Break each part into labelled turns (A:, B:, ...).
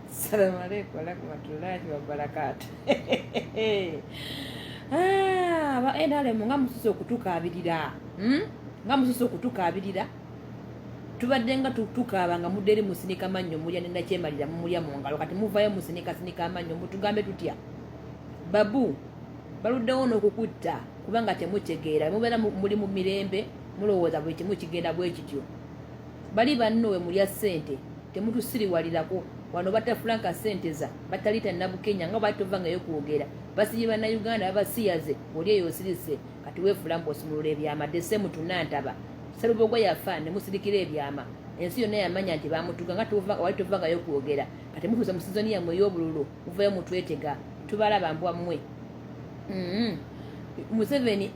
A: Assalamu alaikum warahmatullahi wabarakatuh. Aba NRM nga mususse okutukaabirira. Nga mususse okutukaabirira. Tubadde nga tukaaba nga mudderi musinika mannyo mulya ne nakyemalira mumulya mu ngalo kati muvayo musinika amannyo mutugambe tutya. Babu baluddewo n'okukutta kubanga temutegeera mubeera muli mu mirembe mulowooza buli kimu kigenda bwe kityo. Bali banno we mulya ssente temutusiriwalirako wano batafranka ssente za batalita nabukenya nga batovangayo kwogera basibye bannayuganda abasiyaze oli eyo osirise kati weefula mposimulula ebyama dese mutunantaba Sserubogwa yafa ne musirikira ebyama ensi yonna yamanya nti bamutuga nga wali tovangayo kwogera kati mutuusa mu sizoni yammwe ey'obululu muvayo mutwetega tubalaba mbwa mmwe. Museveni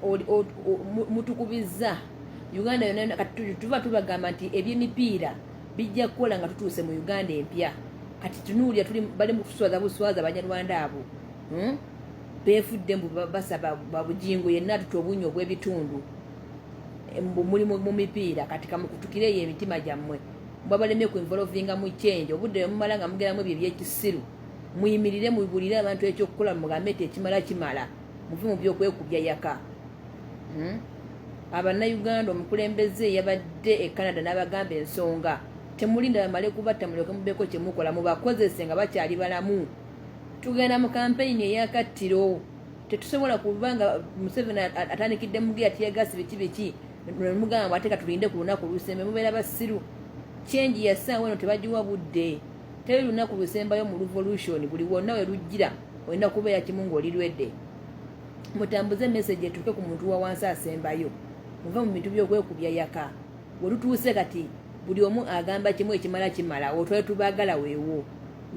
A: mutukubizza Uganda yonna kati tuba tubagamba nti ebyemipiira bijja kukola nga tutuuse mu Uganda empya kati tunuulya bali mu kuswaza buswaza Abanyarwanda abo beefudde mbu basaba babujingo yenna tuta obunyo obw'ebitundu muli mu mipiira kati kamukutukireyo emitima gyammwe mbwa balemye ku involvinga mu change obudde mumala nga mugeramu ebyo ebyekisiru muyimirire mubulire abantu ekyokukola mugambe nti ekimala muve mu byokwekubya yaka. Abannayuganda omukulembeze yabadde e Canada n'abagamba ensonga temulinda bamale kubatta mulyoke mubeeko kyemukola mubakozese nga bakyali balamu. Tugenda mu kampeyini eyakattiro tetusobola kubanga Museveni atandikidde mugeya tiyagasi biki mugamba ate katulinde ku lunaku lusembe mubeera basiru kyenji yasaawa eno tebagiwa budde teri lunaku lusembayo mu revolution buli wonna we lujjira olina kubeera kimu ng'olirwedde. Mutambuze message etuuke ku muntu wa wansi asembayo muve mu bintu by'okwekubya yaka we lutuuse kati buli omu agamba kimu ekimala otwale tubaagala weewo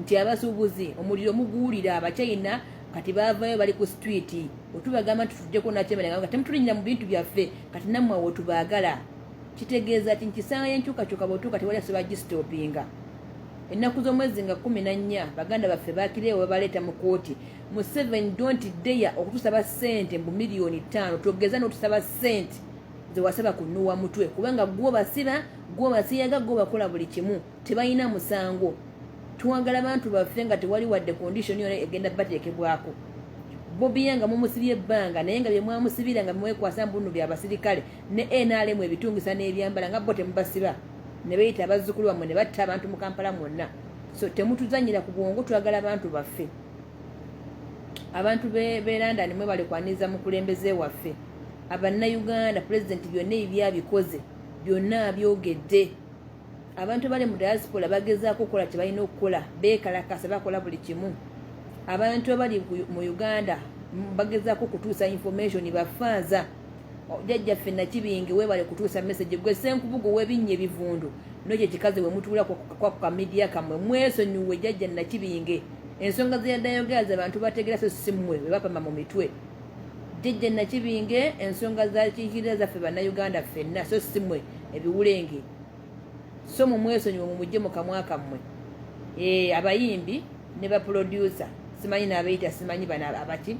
A: nti abasuubuzi omuliro muguwulira abakyayina kati baavayo bali ku street otubagamba nti tuddeko nakyemalanga nga temutulinyira mu bintu byaffe kati nammwe awo tubaagala kitegeeza ti nkisanga y'enkyukakyuka bw'otuuka tewali asobola gisitopinga. Ennaku z'omwezi nga 14 baganda baffe bakireewo babaleeta mu kooti Museveni don't dare okutusaba ssente mu miliyoni 5 togeza n'otusaba ssente ze wasaba kunuwa mutwe kubanga gwo basiba gwo basiyaga gwo bakola buli kimu tebalina musango. Tuwagala abantu baffe nga tewali wadde condition yona egenda bateekebwako. Bobi Wine nga mumusibye ebbanga naye nga bye mwamusibira nga mwekwasa mbunnu bya basirikale ne NRM ebitungisa n'ebyambala nga bo temubasiba ne beeyita abazzukulu bammwe ne batta abantu mu Kampala mwonna. So temutuzanyira ku bwongo twagala abantu baffe. Abantu be London mwe bali kwaniriza mukulembeze waffe. Abannayuganda President byonna ebyabikoze byonna byogedde. Abantu bali mu diaspora bagezaako okukola kye balina okukola beekalakasa bakola buli kimu. Abantu abali mu Uganda bagezaako okutuusa information bafaaza. Jjajjaffe Nakibinge weebale kutuusa message gwe Senkubugo w'ebinnya ebivundu n'ekyo kikaze we mutuula kwa media kamwe mwesonyiwe jjajja Nakibinge ensonga ze yaddayogaza abantu bategeera so simmwe be bapama mu mitwe. Jjajja Nakibinge ensonga za kiikirira zaffe bannayuganda ffenna so simmwe ebiwulenge so mu mwesonyiwe mu mujje mu kamwa kammwe. Abayimbi ne baproducer simanyi n'abayita simanyi bana abaki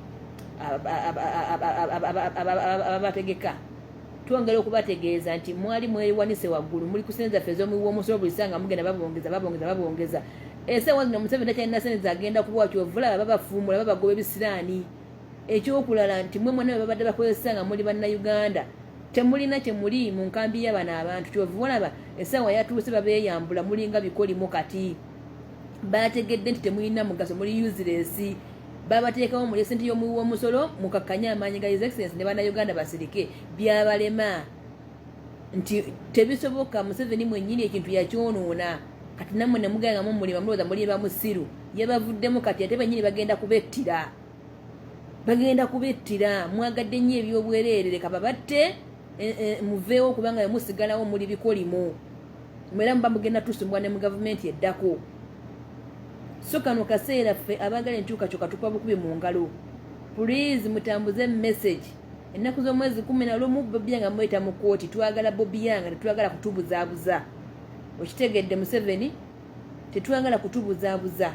A: abategeka twongera okubategeeza nti mwali mwewanise waggulu muli kusenza ffe ez'omuwiwa omusolo buli ssanga mugenda babongeza esaawa zino Museveni takyalina sente zagenda kuwa kyovula babafuumula babagoba ebisiraani. Ekyokulala nti mwe mwena babadde bakozesa nga muli bannayuganda temulina kyemuli mu nkambi y'abano abantu kyova olaba essaawa yatuuse babeeyambula mulinga bikolimu kati bategedde nti temulina mugaso muli useless. Babateekawo muli ssente y'omuwiwa omusolo mukakkanya amaanyi ga His Excellency ne bannayuganda basirike byabalema nti tebisoboka. Museveni mwennyini ekintu yakyonoona kati nammwe ne mugenda nga mumulima mulowooza muli bamusiru yabavuddemu kati ate bennyini bagenda kubettira mwagadde nnyo ebyobwereere leka babatte muveewo kubanga bemusigalawo muli bikolimu mwera muba mugenda tusumbwa ne mu gavumenti eddako. So kano kaseera ffe abaagala enkyukakyuka tukuba bukubi mu ngalo please mutambuze message. Ennaku z'omwezi 11 Bobi Wine nga mweta mu kooti twagala Bobi Wine tetwagala kutubuzaabuza. Okitegedde Museveni tetwagala kutubuzaabuza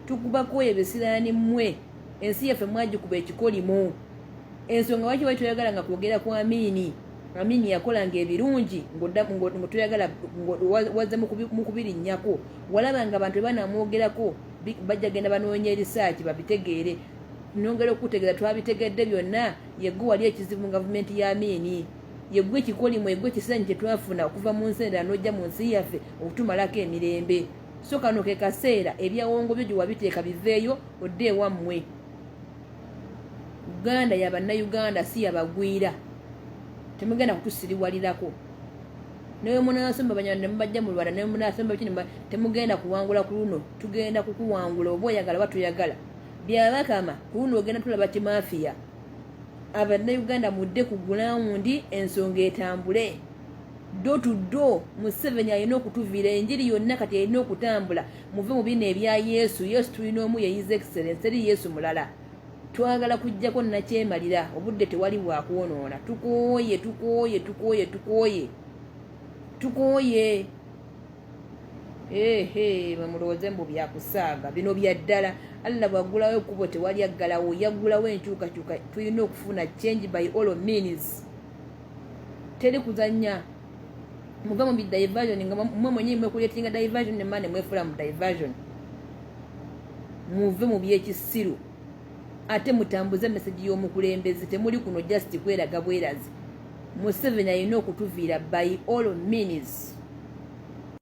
A: tukubako ebisiraani mmwe ensi yaffe mwagikuba ekikolimu. Ensonga waki wali twagala nga kwogera ku Amini yakolanga ebirungi ng'otuyagala wazze mu kubirinnyako walaba nga abantu banamwogerako bajja genda banoonya erisaaki babitegeere. Nongera okutegeeza twabitegedde byonna yegwe wali ekizibu mu gavumenti ya Amin. Yegwe ekikolimu yegwe ekisanyi kye twafuna okuva mu nsi endala n'ojja mu nsi yaffe okutumalako emirembe. So kano ke kaseera ebyawongo byo gye wabiteeka biveeyo odde ewammwe. Uganda ya bannayuganda si yabagwira. Temugenda kutusiriwalirako. Newe munasomba banyana mubajja mu Rwanda, newe munasomba kino temugenda kuwangula ku luno. Tugenda kukuwangula oba oyagala batuyagala. Byabakama ku luno ogenda tulaba kimafiya. Abannayuganda mudde ku gulawundi ensonga etambule. Do to do Museveni alina okutuviira enjiri yonna kati alina okutambula. Muve mu bino ebya Yesu. Yesu tulina omu ye His Excellence eri Yesu mulala. Twagala kujjako nakyemalira obudde tewali bwakwonoona. Tukooye bamulowooze mbu byakusaaga bino bya ddala. Allah bwagulawo ekkubo tewali aggalawo, yaggulawo enkyukakyuka. Tulina okufuna change by all means. Teri kuzanya. Muve mu diversion nga mwe mwenyewe mwekuleetinga diversion ne mane mwefula mu diversion. Muve mu byekisiru. Ate mutambuze message y'omukulembeze, temuli kuno just kweraga bwerazi. Museveni alina okutuviira by all means.